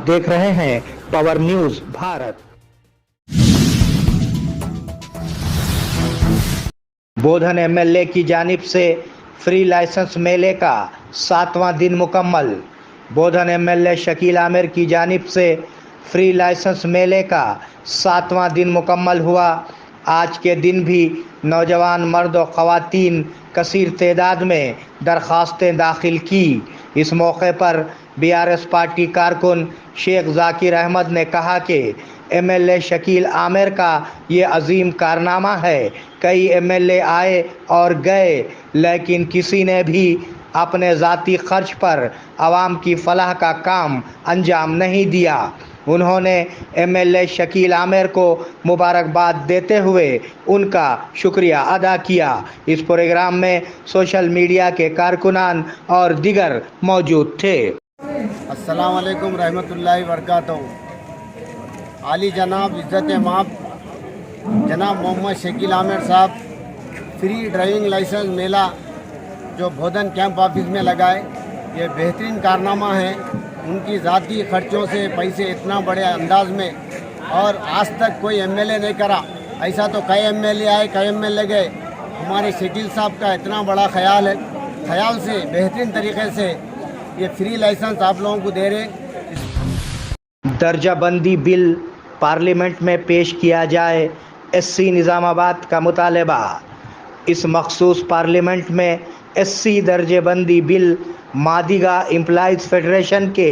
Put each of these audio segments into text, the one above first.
देख रहे हैं पावर न्यूज भारत। बोधन एमएलए की जानिब से फ्री लाइसेंस मेले का 7वां दिन मुकम्मल। बोधन एमएलए शकील आमिर की जानिब से फ्री लाइसेंस मेले का 7वां दिन मुकम्मल हुआ। आज के दिन भी नौजवान मर्द और ख़वातीन कसीर तादाद में दरख्वास्तें दाखिल की। इस मौके पर बीआरएस पार्टी कारकुन शेख जाकिर अहमद ने कहा कि एमएलए शकील आमिर का ये अजीम कारनामा है। कई एमएलए आए और गए, लेकिन किसी ने भी अपने ज़ाती खर्च पर आवाम की फलाह का काम अंजाम नहीं दिया। उन्होंने एमएलए शकील आमिर को मुबारकबाद देते हुए उनका शुक्रिया अदा किया। इस प्रोग्राम में सोशल मीडिया के कारकुनान और दिगर मौजूद थे। अस्सलाम वालेकुम रहमतुल्लाहि वबरकातुहू। आली जनाब इज़्ज़त माब जनाब मोहम्मद शकील आमिर साहब फ्री ड्राइविंग लाइसेंस मेला जो बोधन कैंप ऑफिस में लगाए, ये बेहतरीन कारनामा है। उनकी ज़ाती खर्चों से पैसे इतना बड़े अंदाज में और आज तक कोई एमएलए नहीं करा। ऐसा तो कई एमएलए आए, कई एमएलए गए। हमारे शकील साहब का इतना बड़ा ख्याल है, ख्याल से बेहतरीन तरीके से ये फ्री लाइसेंस आप लोगों को दे रहे। दर्जा बंदी बिल पार्लियामेंट में पेश किया जाए, एससी निज़ामाबाद का मुतालबा। इस मखसूस पार्लियामेंट में एससी दर्जे बंदी बिल मादिगा एम्प्लॉइज़ फेडरेशन के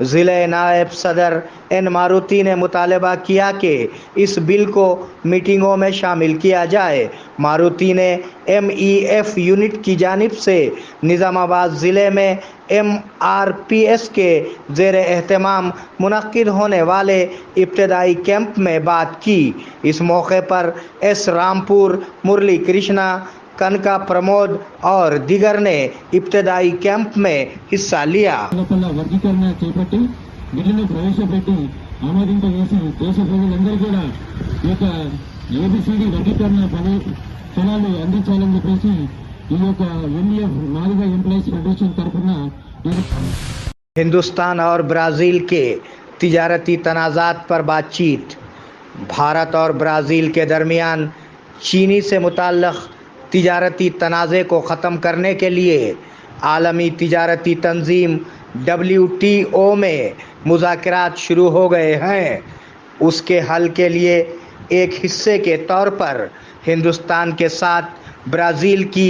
ज़िले नायब सदर एन मारुति ने मुतालबा किया कि इस बिल को मीटिंगों में शामिल किया जाए। मारुति ने एमईएफ यूनिट की जानिब से निज़ामाबाद ज़िले में एमआरपीएस के ज़ेर एहतमाम मुनक्किद होने वाले इब्तदाई कैंप में बात की। इस मौके पर एस रामपुर, मुरली कृष्णा, कनका प्रमोद और दिगर ने इब्तदाई कैंप में हिस्सा लिया। వర్గీకరణ చేపట్టి బిల్లును ప్రవేశపెట్టి ఆమోదింపజేసి దేశ ప్రజలందరూ కూడా ఈ యొక్క ఏబిసిడి వర్గీకరణ ఫలాలు అందించాలని చెప్పేసి ఈ యొక్క ఎంఈఎఫ్ మాదిగా ఎంప్లాయీస్ ఫెడరేషన్ తరఫున हिंदुस्तान और ब्राज़ील के तिजारती तनाज़ात पर बातचीत। भारत और ब्राज़ील के दरमियान चीनी से मुताल्लिक़ तिजारती तनाज़े को ख़त्म करने के लिए आलमी तिजारती तंजीम WTO में मुज़ाकरात शुरू हो गए हैं। उसके हल के लिए एक हिस्से के तौर पर हिंदुस्तान के साथ ब्राज़ील की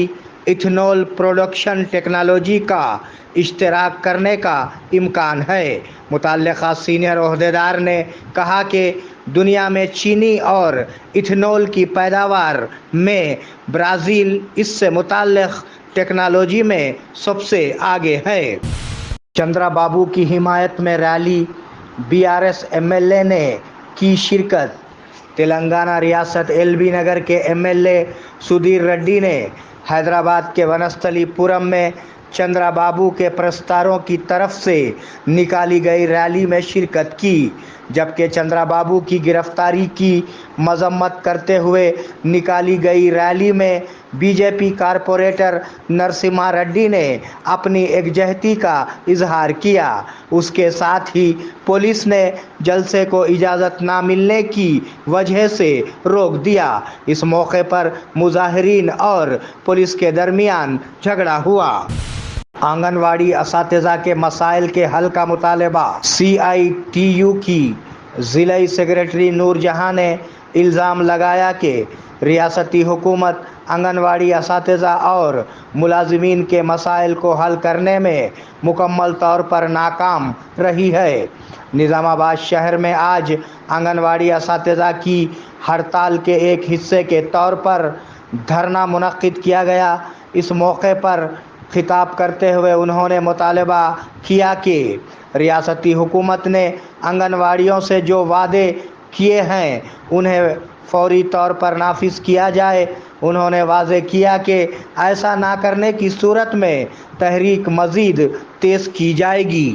इथेनॉल प्रोडक्शन टेक्नोलॉजी का इश्तराक करने का इम्कान है। मुतल्लिक़ा सीनियर ओहदेदार ने कहा कि दुनिया में चीनी और इथेनॉल की पैदावार में ब्राज़ील इससे मुताल्लिक़ टेक्नोलॉजी में सबसे आगे है। चंद्रा बाबू की हिमायत में रैली, बीआरएस एमएलए ने की शिरकत। तेलंगाना रियासत एलबी नगर के एमएलए सुधीर रेड्डी ने हैदराबाद के वनस्थलीपुरम में चंद्रा बाबू के प्रस्तारों की तरफ से निकाली गई रैली में शिरकत की। जबकि चंद्रा बाबू की गिरफ्तारी की मजम्मत करते हुए निकाली गई रैली में बीजेपी कारपोरेटर नरसिम्हा रेड्डी ने अपनी एकजहती का इजहार किया। उसके साथ ही पुलिस ने जलसे को इजाज़त ना मिलने की वजह से रोक दिया। इस मौके पर मुजाहिरीन और पुलिस के दरमियान झगड़ा हुआ। आंगनवाड़ी असातिज़ा के मसाइल के हल का मुतालबा। CITU की ज़िलाई सेक्रेटरी नूर जहां ने इल्ज़ाम लगाया कि रियासती हुकूमत आंगनवाड़ी असातिज़ा और मुलाजिमीन के मसाइल को हल करने में मुकम्मल तौर पर नाकाम रही है। निज़ामाबाद शहर में आज आंगनवाड़ी असातिज़ा की हड़ताल के एक हिस्से के तौर पर धरना मुनक्किद किया गया। इस मौके पर खिताब करते हुए उन्होंने मुतालबा किया कि रियासती हुकूमत ने आंगनवाड़ियों से जो वादे किए हैं उन्हें फौरी तौर पर नाफिज किया जाए। उन्होंने वाज़े किया कि ऐसा ना करने की सूरत में तहरीक मज़ीद तेज़ की जाएगी।